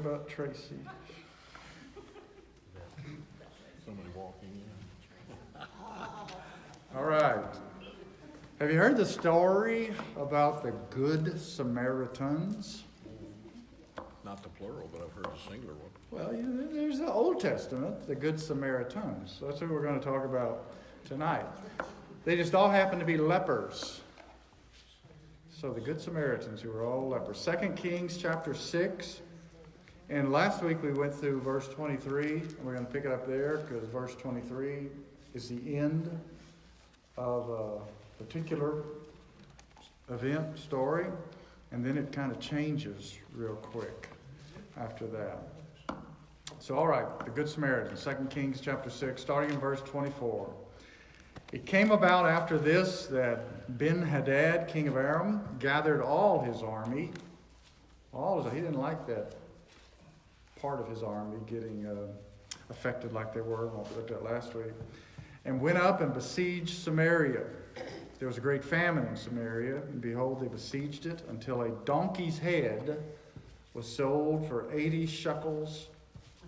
about Tracy? Somebody walking in. All right. Have you heard the story about the Good Samaritans? Not the plural, but I've heard the singular one. Well, there's the Old Testament, the Good Samaritans. That's what we're going to talk about tonight. They just all happen to be lepers. So the Good Samaritans who were all lepers. 2 Kings chapter 6. And last week we went through verse 23. And we're going to pick it up there because verse 23 is the end of a particular event, story. And then it kind of changes real quick after that. So, all right, the Good Samaritan, 2 Kings chapter 6, starting in verse 24. It came about after this that Ben-Hadad, king of Aram, gathered all his army. He didn't like that part of his army getting affected like they were, what we looked at last week, and went up and besieged Samaria. There was a great famine in Samaria, and behold, they besieged it until a donkey's head was sold for 80 shekels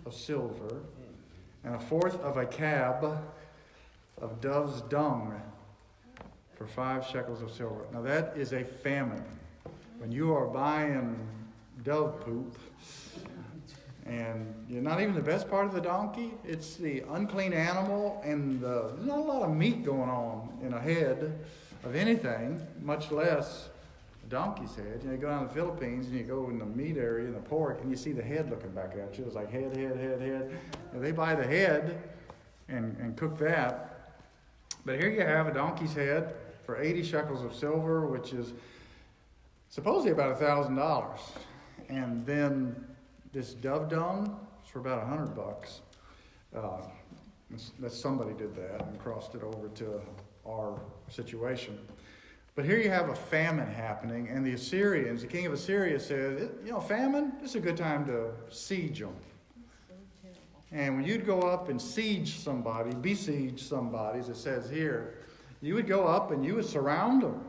of silver, and a fourth of a cab of dove's dung for 5 shekels of silver. Now that is a famine. When you are buying dove poop, and you're not even the best part of the donkey, it's the unclean animal, and there's not a lot of meat going on in a head of anything, much less a donkey's head. You go down to the Philippines and you go in the meat area and the pork, and you see the head looking back at you. It's like head. And they buy the head and cook that. But here you have a donkey's head for 80 shekels of silver, which is supposedly about $1,000. And then this dove dung is for about $100. That somebody did that and crossed it over to our situation. But here you have a famine happening, and the Assyrians, the king of Assyria says, famine, this is a good time to siege them. And when you'd go up and besiege somebody, as it says here, you would go up and you would surround them,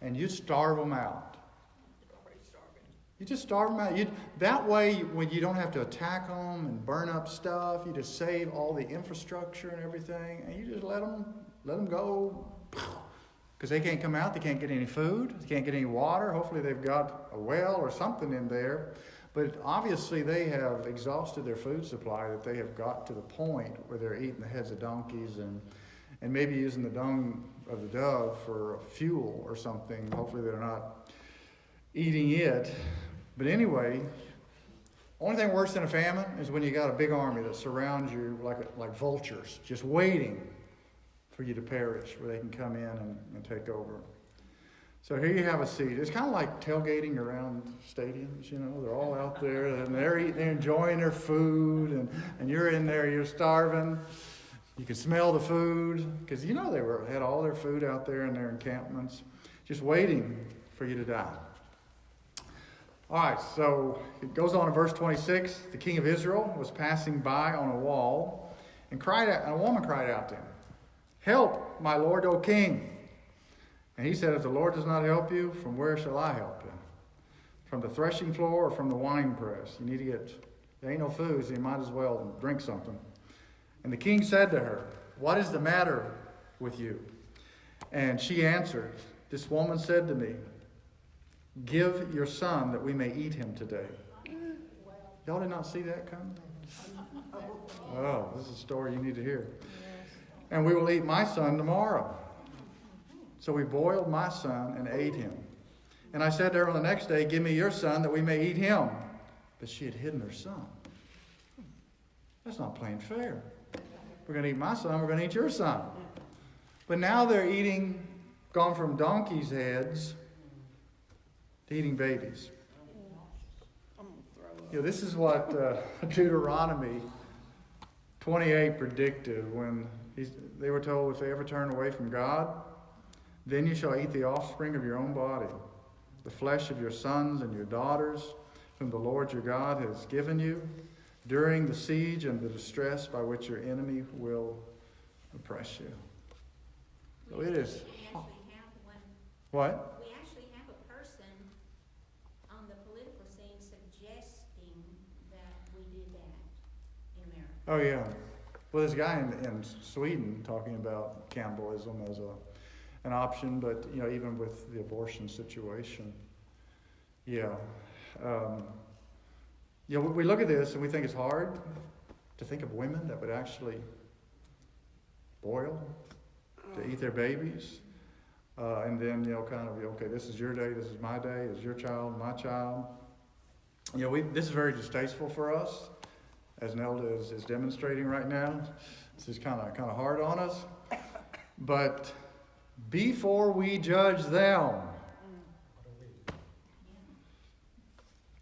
and you'd starve them out. You just starve them out. That way, when you don't have to attack them and burn up stuff, you just save all the infrastructure and everything, and you just let them go. Because they can't come out, they can't get any food, they can't get any water. Hopefully they've got a well or something in there. But obviously they have exhausted their food supply, that they have got to the point where they're eating the heads of donkeys and maybe using the dung of the dove for fuel or something. Hopefully they're not eating it. But anyway, only thing worse than a famine is when you got a big army that surrounds you like vultures, just waiting for you to perish, where they can come in and take over. So here you have a siege. It's kind of like tailgating around stadiums, They're all out there, and they're eating, they're enjoying their food, and you're in there, you're starving. You can smell the food, because they had all their food out there in their encampments, just waiting for you to die. All right, so it goes on in verse 26. The king of Israel was passing by on a wall, and a woman cried out to him, "Help, my lord, O king." And he said, "If the Lord does not help you, from where shall I help him? From the threshing floor or from the winepress? There ain't no food, so you might as well drink something." And the king said to her, "What is the matter with you?" And she answered, "This woman said to me, 'Give your son that we may eat him today.'" Y'all did not see that coming? Oh, this is a story you need to hear. "And we will eat my son tomorrow." So we boiled my son and ate him. And I said to her on the next day, "Give me your son that we may eat him." But she had hidden her son. That's not plain fair. We're going to eat my son, we're going to eat your son. But now they're gone from donkeys' heads to eating babies. This is what Deuteronomy 28 predicted when they were told, if they ever turn away from God, then you shall eat the offspring of your own body, the flesh of your sons and your daughters, whom the Lord your God has given you, during the siege and the distress by which your enemy will oppress you. So it is. What? We actually have a person on the political scene suggesting Oh, yeah. Well, there's a guy in Sweden talking about cannibalism as an option, but, even with the abortion situation. Yeah. We look at this and we think it's hard to think of women that would actually boil to eat their babies. And then, okay, this is your day, this is my day, this is your child, my child. This is very distasteful for us, as Nelda is demonstrating right now. This is kind of hard on us. But before we judge them,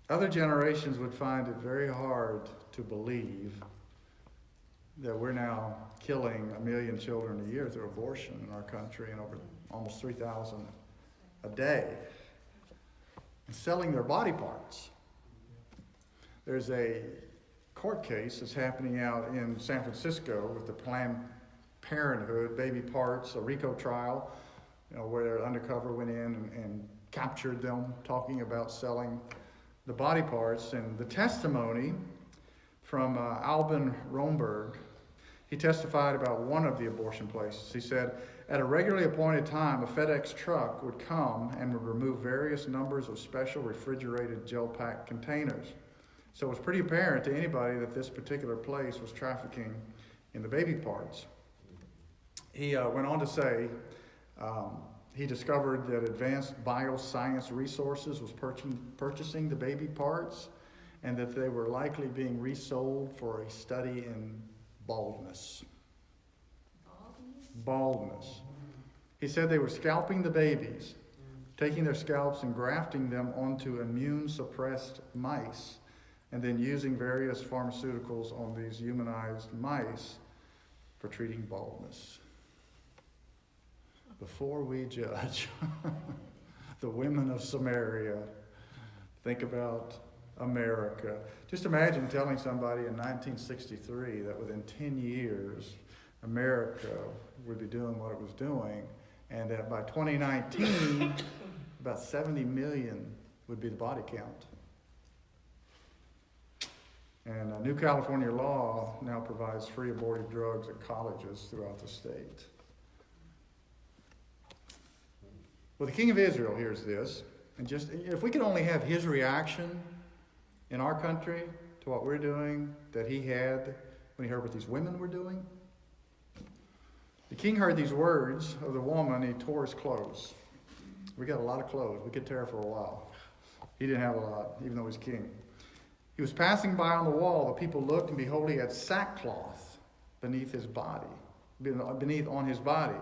other generations would find it very hard to believe that we're now killing 1 million children a year through abortion in our country, and over almost 3,000 a day, and selling their body parts. There's a court case that's happening out in San Francisco with the Planned Parenthood baby parts, a RICO trial, where undercover went in and captured them talking about selling the body parts. And the testimony from Alban Romberg, he testified about one of the abortion places. He said, at a regularly appointed time, a FedEx truck would come and would remove various numbers of special refrigerated gel-packed containers. So it was pretty apparent to anybody that this particular place was trafficking in the baby parts. He went on to say he discovered that Advanced Bioscience Resources was purchasing the baby parts, and that they were likely being resold for a study in baldness. Baldness. He said they were scalping the babies, taking their scalps and grafting them onto immune-suppressed mice, and then using various pharmaceuticals on these humanized mice for treating baldness. Before we judge the women of Samaria, think about America. Just imagine telling somebody in 1963 that within 10 years, America would be doing what it was doing, and that by 2019, about 70 million would be the body count. And a new California law now provides free abortive drugs at colleges throughout the state. Well, the king of Israel hears this, and just if we could only have his reaction in our country to what we're doing that he had when he heard what these women were doing. The king heard these words of the woman, and he tore his clothes. We got a lot of clothes. We could tear for a while. He didn't have a lot, even though he was king. He was passing by on the wall. The people looked, and behold, he had sackcloth beneath his body, on his body.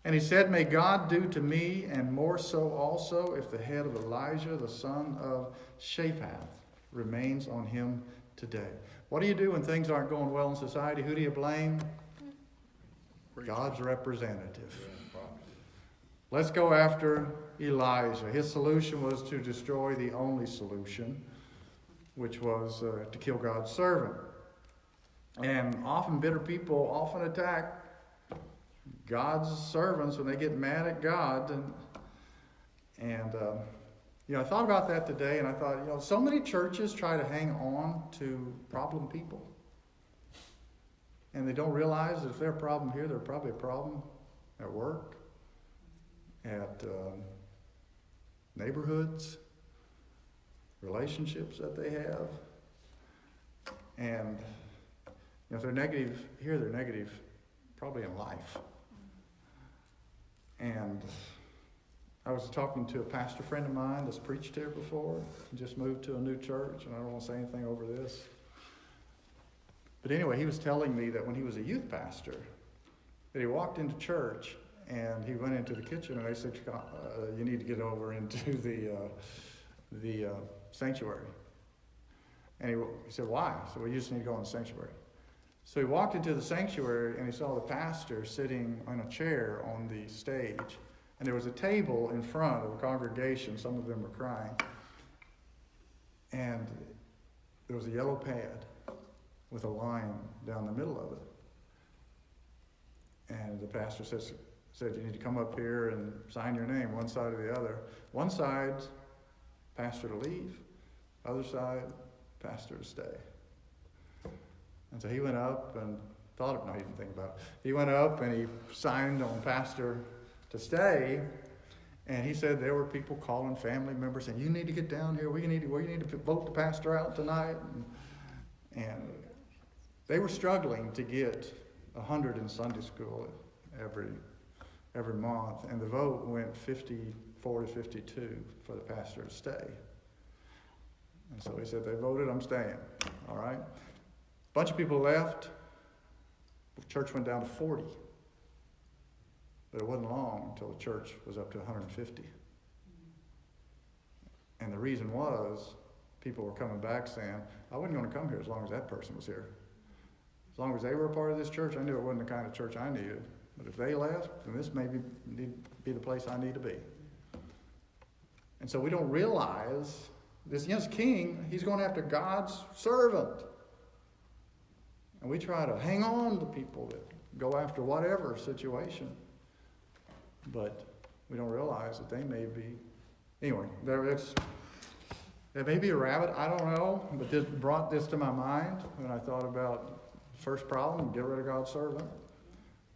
And he said, may God do to me, and more so also, if the head of Elijah, the son of Shaphat, remains on him today. What do you do when things aren't going well in society? Who do you blame? God's representative. Let's go after Elijah. His solution was to destroy the only solution, which was to kill God's servant. And often bitter people often attack God's servants when they get mad at God. And I thought about that today, and I thought, so many churches try to hang on to problem people. And they don't realize that if they're a problem here, they're probably a problem at work, at neighborhoods, relationships that they have. And if they're negative here, they're negative probably in life. And I was talking to a pastor friend of mine that's preached here before, just moved to a new church, and I don't want to say anything over this. But anyway, he was telling me that when he was a youth pastor, that he walked into church and he went into the kitchen and they said, you need to get over into the sanctuary. And he said, why? So we just need to go in the sanctuary. So he walked into the sanctuary and he saw the pastor sitting on a chair on the stage. And there was a table in front of the congregation. Some of them were crying. And there was a yellow pad with a line down the middle of it. And the pastor said, you need to come up here and sign your name, one side or the other. One side, pastor to leave. Other side, pastor to stay. And so he went up and he didn't think about it. He went up and he signed on pastor to stay. And he said there were people calling family members saying, you need to get down here. You need to vote the pastor out tonight. And they were struggling to get 100 in Sunday school every month. And the vote went 54 to 52 for the pastor to stay. And so he said, they voted, I'm staying. All right. A bunch of people left. The church went down to 40. But it wasn't long until the church was up to 150. And the reason was, people were coming back saying, I wasn't going to come here as long as that person was here. As long as they were a part of this church, I knew it wasn't the kind of church I needed. But if they left, then this may be the place I need to be. And so we don't realize this king, he's going after God's servant. And we try to hang on to people that go after whatever situation. But we don't realize that they may be. Anyway, there may be a rabbit, I don't know. But this brought this to my mind when I thought about the first problem, get rid of God's servant.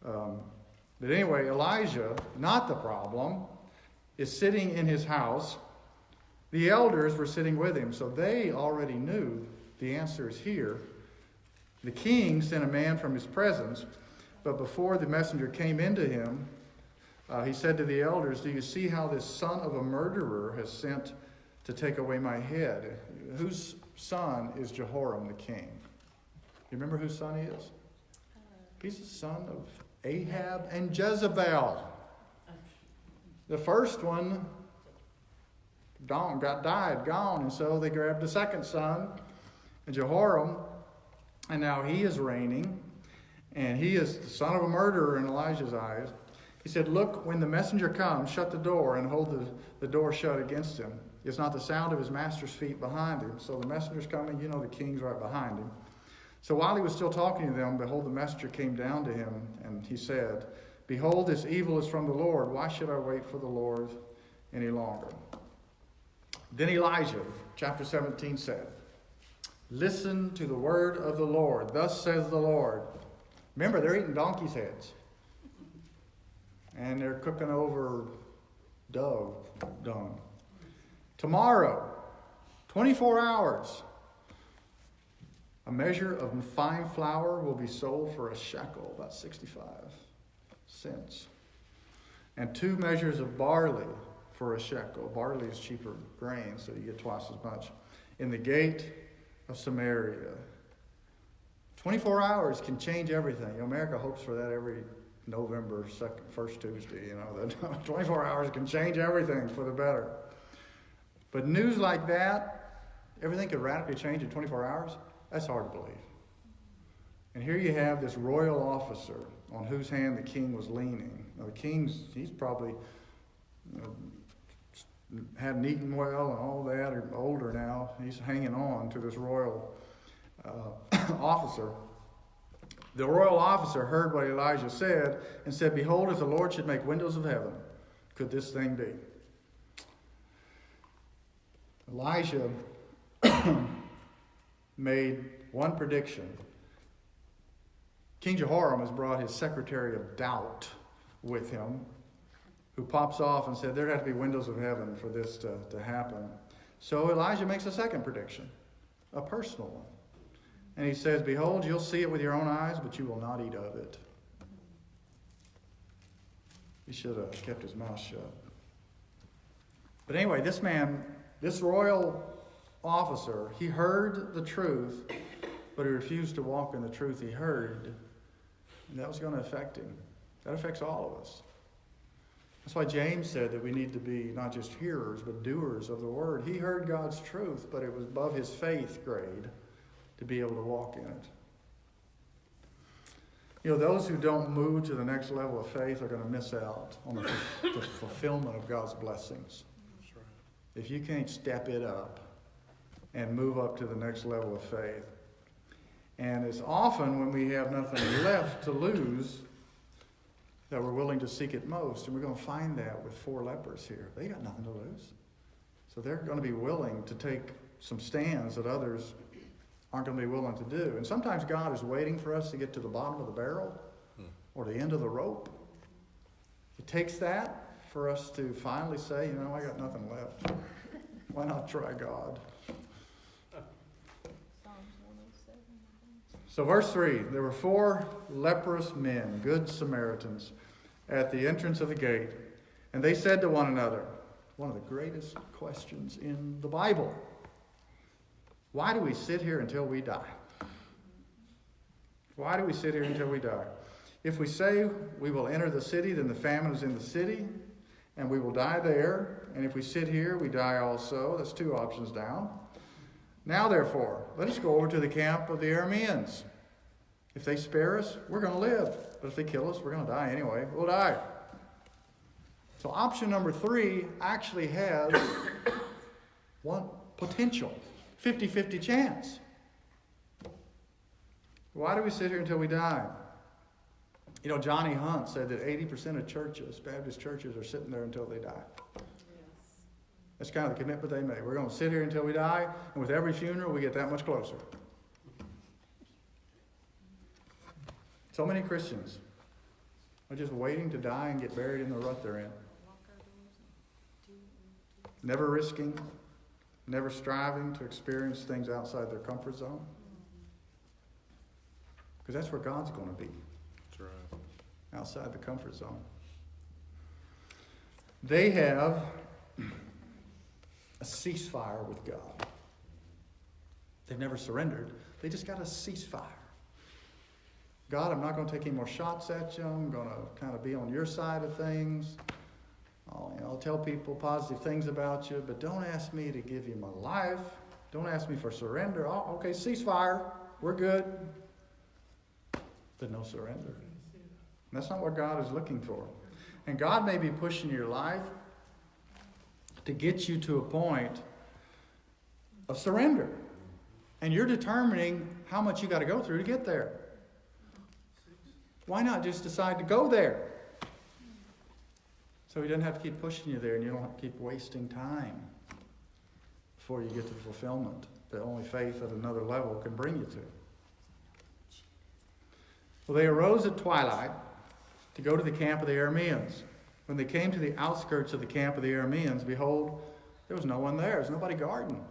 But anyway, Elijah, not the problem, is sitting in his house. The elders were sitting with him, so they already knew the answer is here. The king sent a man from his presence, but before the messenger came into him, he said to the elders, do you see how this son of a murderer has sent to take away my head? Whose son is Jehoram the king? You remember whose son he is? He's the son of Ahab and Jezebel. The first one died, gone, and so they grabbed the second son, Jehoram, and now he is reigning, and he is the son of a murderer in Elijah's eyes. He said, look, when the messenger comes, shut the door and hold the door shut against him. It's not the sound of his master's feet behind him. So the messenger's coming, the king's right behind him. So while he was still talking to them, behold, the messenger came down to him, and he said, behold, this evil is from the Lord. Why should I wait for the Lord any longer? Then Elijah, chapter 17, said, listen to the word of the Lord. Thus says the Lord. Remember, they're eating donkey's heads. And they're cooking over dove dung. Tomorrow, 24 hours, a measure of fine flour will be sold for a shekel, about 65 cents. And 2 measures of barley for a shekel. Barley is cheaper grain, so you get twice as much. In the gate of Samaria. 24 hours can change everything. America hopes for that every November first Tuesday. That 24 hours can change everything for the better. But news like that, everything could radically change in 24 hours. That's hard to believe. And here you have this royal officer on whose hand the king was leaning. Now the he's probably hadn't eaten well and all that, or older now. He's hanging on to this royal officer. The royal officer heard what Elijah said and said, behold, if the Lord should make windows of heaven, could this thing be? Elijah made one prediction. King Jehoram has brought his secretary of doubt with him, who pops off and said, there'd have to be windows of heaven for this to happen. So Elijah makes a second prediction, a personal one. And he says, behold, you'll see it with your own eyes, but you will not eat of it. He should have kept his mouth shut. But anyway, this royal officer, he heard the truth, but he refused to walk in the truth he heard. And that was going to affect him. That affects all of us. That's why James said that we need to be not just hearers, but doers of the word. He heard God's truth, but it was above his faith grade to be able to walk in it. Those who don't move to the next level of faith are going to miss out on the fulfillment of God's blessings. That's right. If you can't step it up and move up to the next level of faith. And it's often when we have nothing left to lose that we're willing to seek it most. And we're going to find that with 4 lepers here. They got nothing to lose. So they're going to be willing to take some stands that others aren't going to be willing to do. And sometimes God is waiting for us to get to the bottom of the barrel or the end of the rope. It takes that for us to finally say, I got nothing left. Why not try God? So verse 3, there were 4 leprous men, good Samaritans, at the entrance of the gate. And they said to one another, one of the greatest questions in the Bible, why do we sit here until we die? Why do we sit here until we die? If we say we will enter the city, then the famine is in the city, and we will die there. And if we sit here, we die also. That's 2 options down. Now, therefore, let us go over to the camp of the Arameans. If they spare us, we're going to live. But if they kill us, we're going to die anyway. We'll die. So option number 3 actually has one potential, 50-50 chance. Why do we sit here until we die? Johnny Hunt said that 80% of churches, Baptist churches, are sitting there until they die. That's kind of the commitment they made. We're going to sit here until we die, and with every funeral, we get that much closer. So many Christians are just waiting to die and get buried in the rut they're in. Never risking, never striving to experience things outside their comfort zone. Because that's where God's going to be. That's right. Outside the comfort zone. They have a ceasefire with God. They've never surrendered. They just got a ceasefire. God, I'm not going to take any more shots at you. I'm going to kind of be on your side of things. I'll tell people positive things about you, but don't ask me to give you my life. Don't ask me for surrender. Oh, okay, ceasefire. We're good. But no surrender. And that's not what God is looking for. And God may be pushing your life to get you to a point of surrender. And you're determining how much you got to go through to get there. Why not just decide to go there? So he doesn't have to keep pushing you there, and you don't have to keep wasting time before you get to the fulfillment that only faith at another level can bring you to. Well, they arose at twilight to go to the camp of the Arameans. When they came to the outskirts of the camp of the Arameans, behold, there was no one there. There was nobody guarding.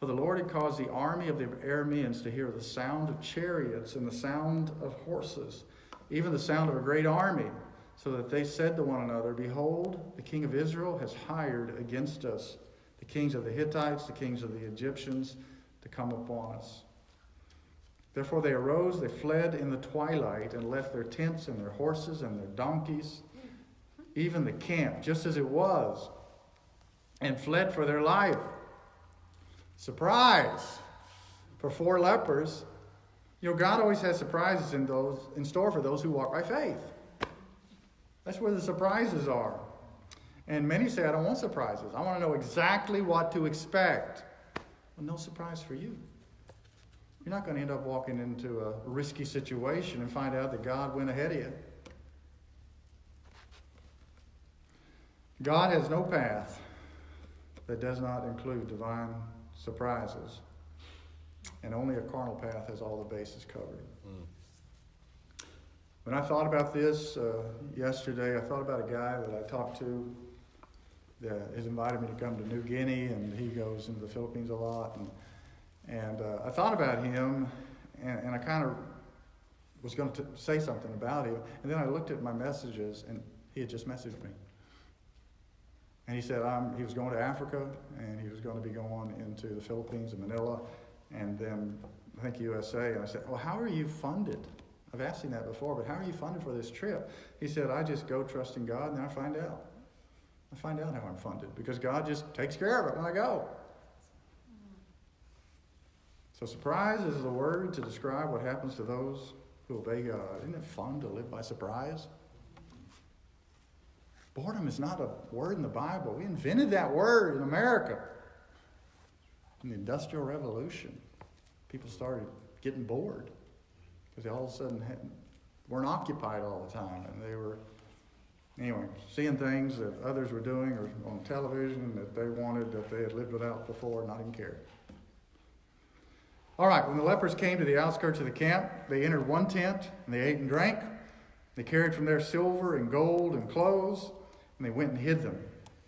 For the Lord had caused the army of the Arameans to hear the sound of chariots and the sound of horses, even the sound of a great army, so that they said to one another, behold, the king of Israel has hired against us the kings of the Hittites, the kings of the Egyptians, to come upon us. Therefore they arose, they fled in the twilight, and left their tents and their horses and their donkeys, even the camp, just as it was, and fled for their life. Surprise! For 4 lepers. God always has surprises in store for those who walk by faith. That's where the surprises are. And many say, I don't want surprises. I want to know exactly what to expect. Well, no surprise for you. You're not going to end up walking into a risky situation and find out that God went ahead of you. God has no path that does not include divine surprises. And only a carnal path has all the bases covered. When I thought about this yesterday, I thought about a guy that I talked to that has invited me to come to New Guinea, and he goes into the Philippines a lot. And I thought about him, and I kind of was going to say something about him. And then I looked at my messages, and he had just messaged me. And he said he was going to Africa, and he was going to be going into the Philippines and Manila, and then I think USA. And I said, well, how are you funded? I've asked him that before, but how are you funded for this trip? He said, I just go trusting God, and then I find out. I find out how I'm funded, because God just takes care of it when I go. So surprise is the word to describe what happens to those who obey God. Isn't it fun to live by surprise? Boredom is not a word in the Bible. We invented that word in America. In the Industrial Revolution, people started getting bored because they all of a sudden weren't occupied all the time, and they were, seeing things that others were doing or on television that they wanted, that they had lived without before, not even cared. All right, when the lepers came to the outskirts of the camp, they entered one tent, and they ate and drank. They carried from there silver and gold and clothes, and they went and hid them.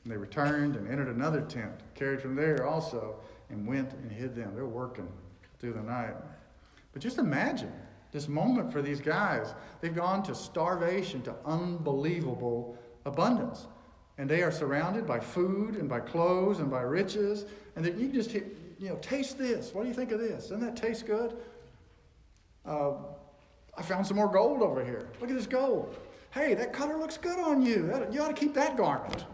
And they returned and entered another tent, carried from there also, and went and hid them. They were working through the night. But just imagine this moment for these guys. They've gone to starvation, to unbelievable abundance. And they are surrounded by food and by clothes and by riches. And that you can just, taste this. What do you think of this? Doesn't that taste good? I found some more gold over here. Look at this gold. Hey, that color looks good on you. You ought to keep that garment.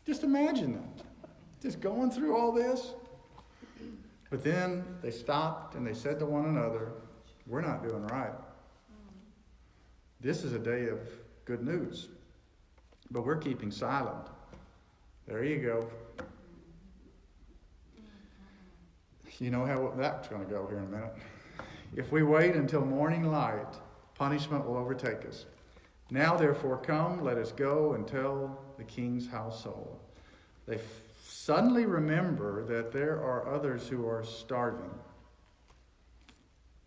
Just imagine that. Just going through all this. But then they stopped and they said to one another, we're not doing right. This is a day of good news. But we're keeping silent. There you go. You know how that's going to go here in a minute. If we wait until morning light, punishment will overtake us. Now, therefore, come, let us go and tell the king's household. They suddenly remember that there are others who are starving.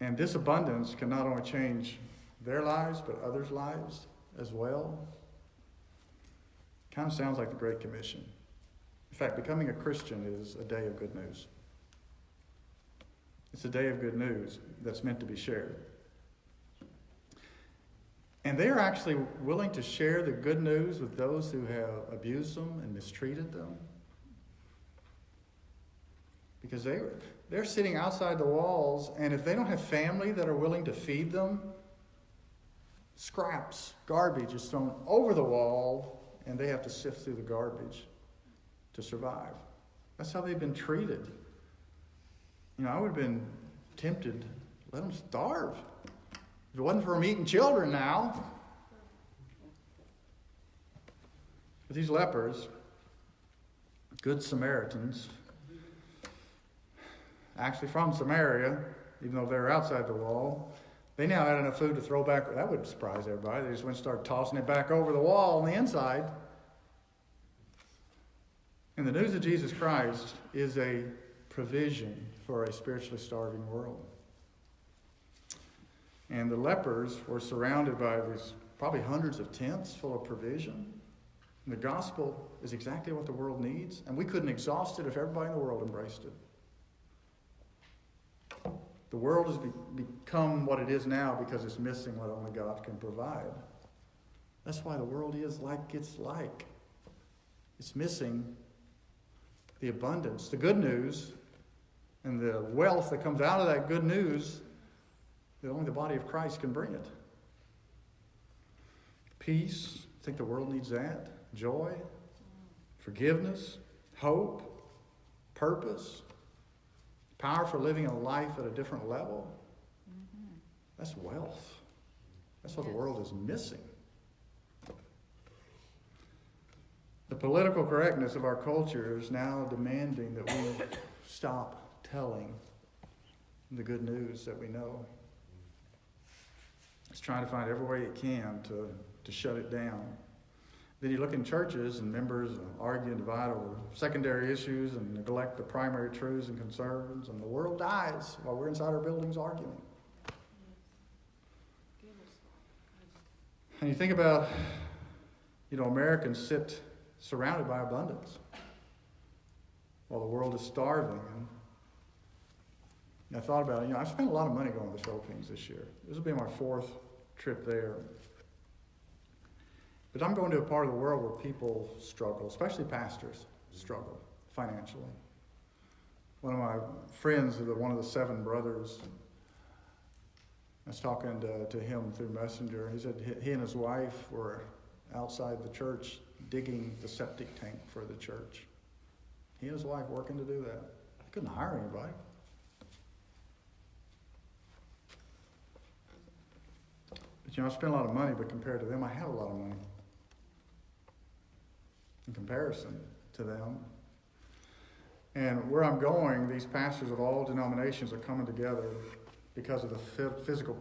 And this abundance can not only change their lives, but others' lives as well. Kind of sounds like the Great Commission. In fact, becoming a Christian is a day of good news. It's a day of good news that's meant to be shared. And they are actually willing to share the good news with those who have abused them and mistreated them. Because they're sitting outside the walls, and if they don't have family that are willing to feed them, scraps, garbage is thrown over the wall, and they have to sift through the garbage to survive. That's how they've been treated. I would have been tempted, let them starve. If it wasn't for them eating children now. But these lepers, good Samaritans, actually from Samaria, even though they were outside the wall, they now had enough food to throw back. That wouldn't surprise everybody. They just went and started tossing it back over the wall on the inside. And the news of Jesus Christ is a provision for a spiritually starving world. And the lepers were surrounded by these probably hundreds of tents full of provision. And the gospel is exactly what the world needs, and we couldn't exhaust it if everybody in the world embraced it. The world has become what it is now because it's missing what only God can provide. That's why the world is like it's like. It's missing the abundance, the good news, and the wealth that comes out of that good news that only the body of Christ can bring it. Peace, I think the world needs that. Joy, forgiveness, hope, purpose, power for living a life at a different level. That's wealth. That's what the world is missing. The political correctness of our culture is now demanding that we stop telling the good news that we know. It's trying to find every way it can to shut it down. Then you look in churches and members argue and divide over secondary issues and neglect the primary truths and concerns, and the world dies while we're inside our buildings arguing. And you think about, Americans sit surrounded by abundance while the world is starving. And I thought about it. I've spent a lot of money going to the Philippines this year. This will be my 4th trip there. But I'm going to a part of the world where people struggle, especially pastors struggle financially. One of my friends, one of the 7 brothers, I was talking to him through Messenger. He said he and his wife were outside the church digging the septic tank for the church. He and his wife working to do that. They couldn't hire anybody. But I spent a lot of money, but compared to them, I had a lot of money. In comparison to them. And where I'm going, these pastors of all denominations are coming together because of the physical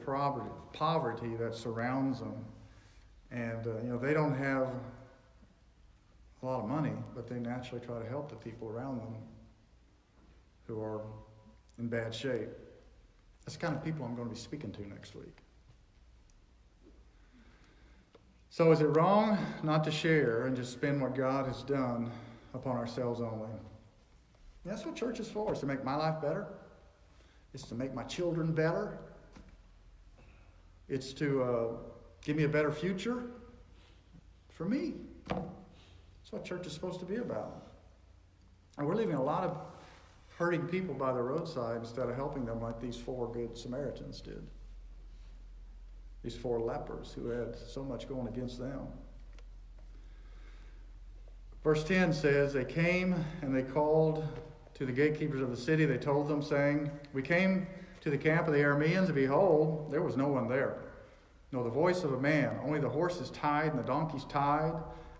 poverty that surrounds them. And, they don't have a lot of money, but they naturally try to help the people around them who are in bad shape. That's the kind of people I'm going to be speaking to next week. So is it wrong not to share and just spend what God has done upon ourselves only? That's what church is for. It's to make my life better. It's to make my children better. It's to give me a better future for me. That's what church is supposed to be about. And we're leaving a lot of hurting people by the roadside instead of helping them like these 4 good Samaritans did. These 4 lepers who had so much going against them. Verse 10 says, they came and they called to the gatekeepers of the city. They told them, saying, we came to the camp of the Arameans, and behold, there was no one there. No, the voice of a man, only the horses tied and the donkeys tied,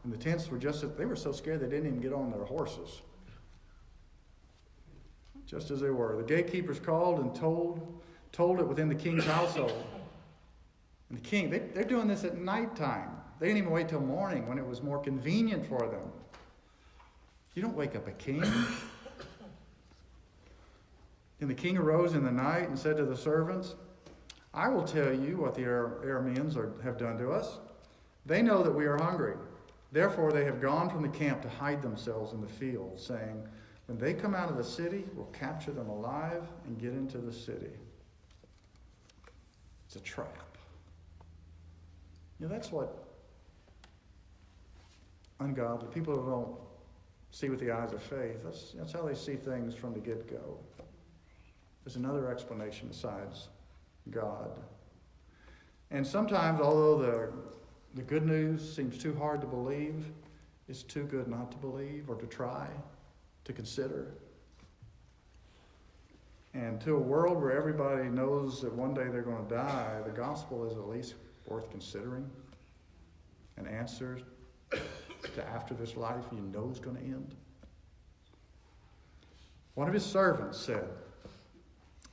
and the tents were they were so scared they didn't even get on their horses. Just as they were. The gatekeepers called and told it within the king's household. And the king, they're doing this at nighttime. They didn't even wait till morning when it was more convenient for them. You don't wake up a king. And the king arose in the night and said to the servants, I will tell you what the Arameans have done to us. They know that we are hungry. Therefore they have gone from the camp to hide themselves in the field, saying, when they come out of the city, we'll capture them alive and get into the city. It's a trap. That's what ungodly people who don't see with the eyes of faith, that's how they see things from the get-go. There's another explanation besides God. And sometimes, although the good news seems too hard to believe, it's too good not to believe or to try, to consider. And to a world where everybody knows that one day they're going to die, the gospel is at least worth considering. An answer to after this life you know is going to end. One of his servants said,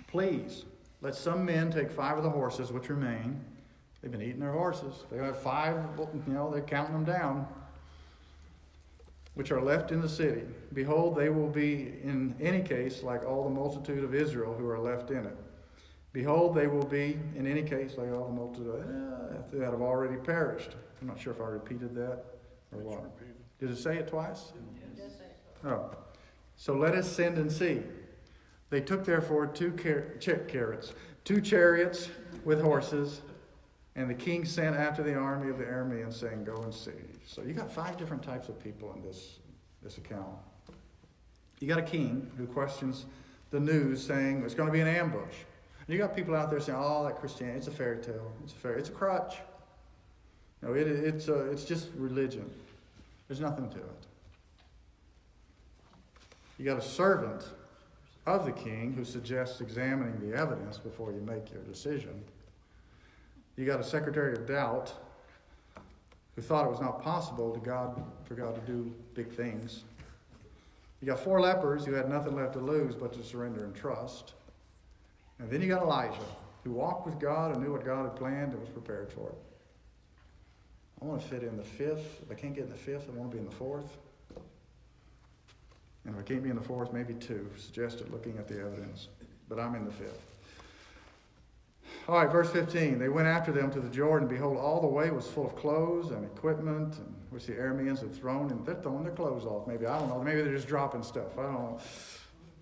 please, let some men take 5 of the horses which remain. They've been eating their horses. They have 5, they're counting them down, which are left in the city. Behold, they will be in any case like all the multitude of Israel who are left in it. Behold, they will be in any case like all the multitude that have already perished. I'm not sure if I repeated that or what. Did it say it twice? Yes. Oh. So let us send and see. They took therefore 2 chariots with horses, and the king sent after the army of the Arameans, saying, go and see. So you got 5 different types of people in this account. You got a king who questions the news, saying it's going to be an ambush. And you got people out there saying, oh, that Christianity, it's a fairy tale. It's a crutch. It's just religion. There's nothing to it. You got a servant of the king who suggests examining the evidence before you make your decision. You got a secretary of doubt who thought it was not possible for God to do big things. You got 4 lepers who had nothing left to lose but to surrender and trust. And then you got Elijah, who walked with God and knew what God had planned and was prepared for it. I want to fit in the 5th. If I can't get in the 5th, I want to be in the 4th. And if I can't be in the 4th, maybe 2, suggested looking at the evidence. But I'm in the 5th. All right, verse 15. They went after them to the Jordan. Behold, all the way was full of clothes and equipment, and which the Arameans had thrown, and they're throwing their clothes off. Maybe, I don't know. Maybe they're just dropping stuff. I don't know.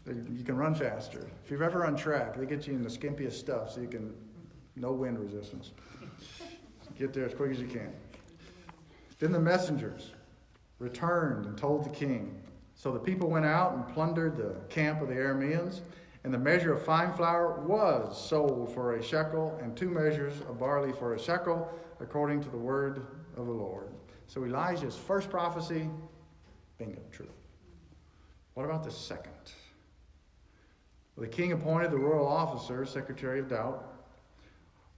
You can run faster. If you've ever run track, they get you in the skimpiest stuff so you can, no wind resistance. Get there as quick as you can. Then the messengers returned and told the king. So the people went out and plundered the camp of the Arameans, and the measure of fine flour was sold for a shekel, and 2 measures of barley for a shekel, according to the word of the Lord. So Elijah's first prophecy, bingo, true. What about the second? Well, the king appointed the royal officer, secretary of doubt,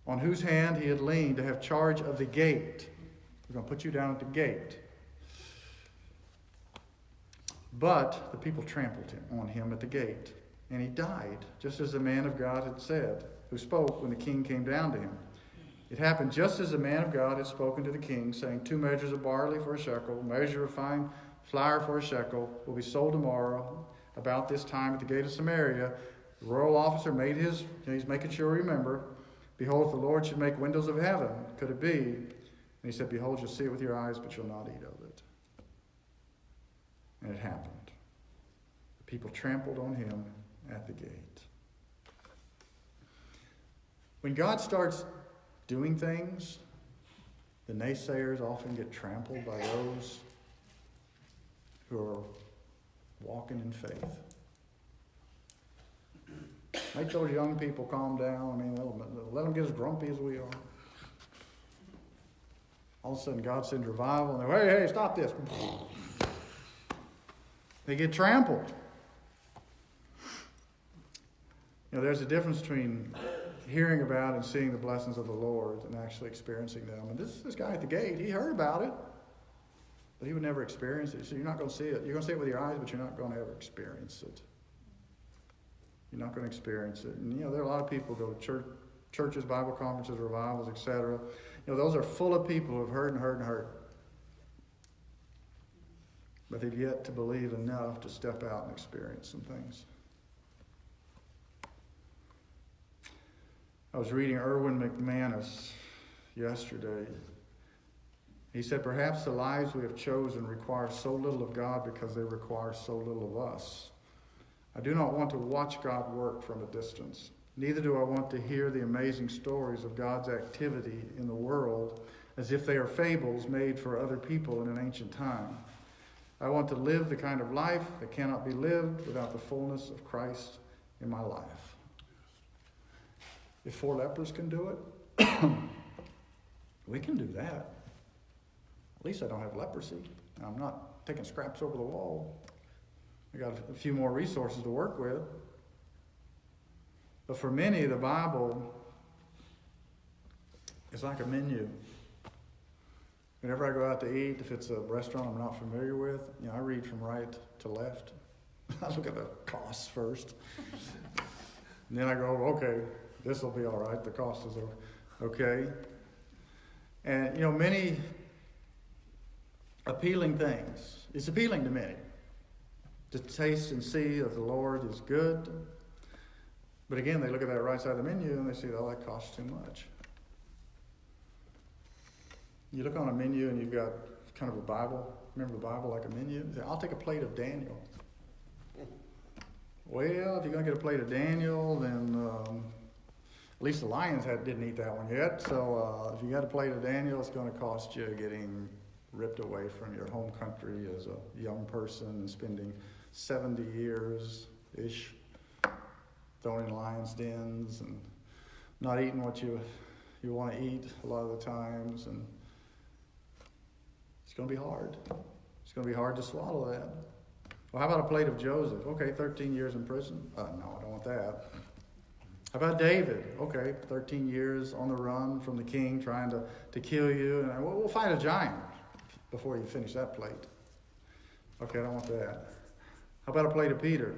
on whose hand he had leaned to have charge of the gate. We're going to put you down at the gate. But the people trampled on him at the gate, and he died, just as the man of God had said, who spoke when the king came down to him. It happened just as the man of God had spoken to the king, saying, 2 measures of barley for a shekel, measure of fine flour for a shekel, will be sold tomorrow about this time at the gate of Samaria. The royal officer he's making sure we remember, behold, if the Lord should make windows of heaven, could it be? And he said, behold, you'll see it with your eyes, but you'll not eat of it. And it happened. The people trampled on him at the gate. When God starts doing things, the naysayers often get trampled by those who are walking in faith. Make those young people calm down. I mean, let them get as grumpy as we are. All of a sudden, God sends revival, and they're, hey, stop this. They get trampled. There's a difference between hearing about and seeing the blessings of the Lord and actually experiencing them. And this guy at the gate, he heard about it, but he would never experience it. So you're not going to see it. You're going to see it with your eyes, but you're not going to ever experience it. You're not going to experience it. And, there are a lot of people who go to churches, Bible conferences, revivals, etc. Those are full of people who have heard and heard and heard. But they've yet to believe enough to step out and experience some things. I was reading Erwin McManus yesterday. He said, perhaps the lives we have chosen require so little of God because they require so little of us. I do not want to watch God work from a distance. Neither do I want to hear the amazing stories of God's activity in the world as if they are fables made for other people in an ancient time. I want to live the kind of life that cannot be lived without the fullness of Christ in my life. If 4 lepers can do it, we can do that. At least I don't have leprosy. I'm not taking scraps over the wall. I got a few more resources to work with. But for many, the Bible is like a menu. Whenever I go out to eat, if it's a restaurant I'm not familiar with, I read from right to left. I look at the costs first. And then I go, okay, this will be all right. The cost is okay. And, many appealing things. It's appealing to many to taste and see that the Lord is good. But again, they look at that right side of the menu and they see, oh, that costs too much. You look on a menu and you've got kind of a Bible. Remember the Bible like a menu? You say, I'll take a plate of Daniel. Well, if you're going to get a plate of Daniel, then at least the lions didn't eat that one yet. So if you got a plate of Daniel, it's going to cost you getting ripped away from your home country as a young person and spending 70 years-ish thrown in lions' dens and not eating what you want to eat a lot of the times. And it's going to be hard. It's going to be hard to swallow that. Well, how about a plate of Joseph? Okay, 13 years in prison. No, I don't want that. How about David? Okay, 13 years on the run from the king trying to kill you. And we'll fight a giant before you finish that plate. Okay, I don't want that. How about a plate of Peter?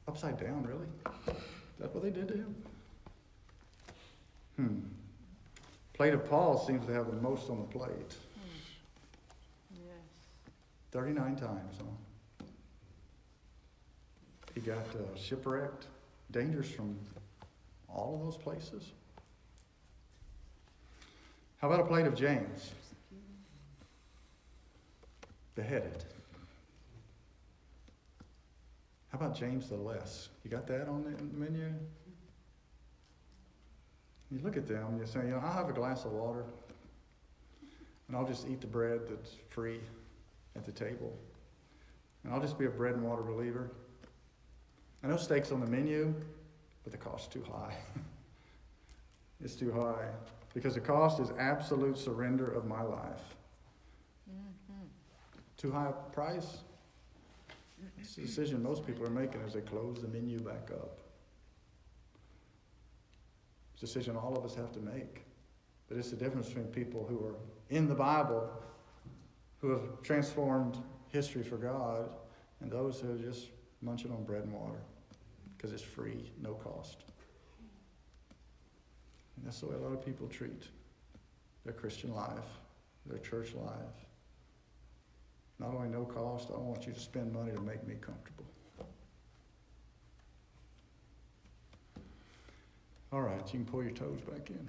Upside down, really? That's what they did to him? Plate of Paul seems to have the most on the plate. Yes. 39 times, huh? He got shipwrecked, dangers from all of those places. How about a plate of James? Beheaded. How about James the Less? You got that on the menu? You look at them and you say, I'll have a glass of water and I'll just eat the bread that's free at the table. And I'll just be a bread and water believer. I know steak's on the menu, but the cost's too high. It's too high because the cost is absolute surrender of my life. Mm-hmm. Too high a price? It's the decision most people are making as they close the menu back up. It's a decision all of us have to make. But it's the difference between people who are in the Bible, who have transformed history for God, and those who are just munching on bread and water because it's free, no cost. And that's the way a lot of people treat their Christian life, their church life. Not only no cost, I want you to spend money to make me comfortable. All right, you can pull your toes back in.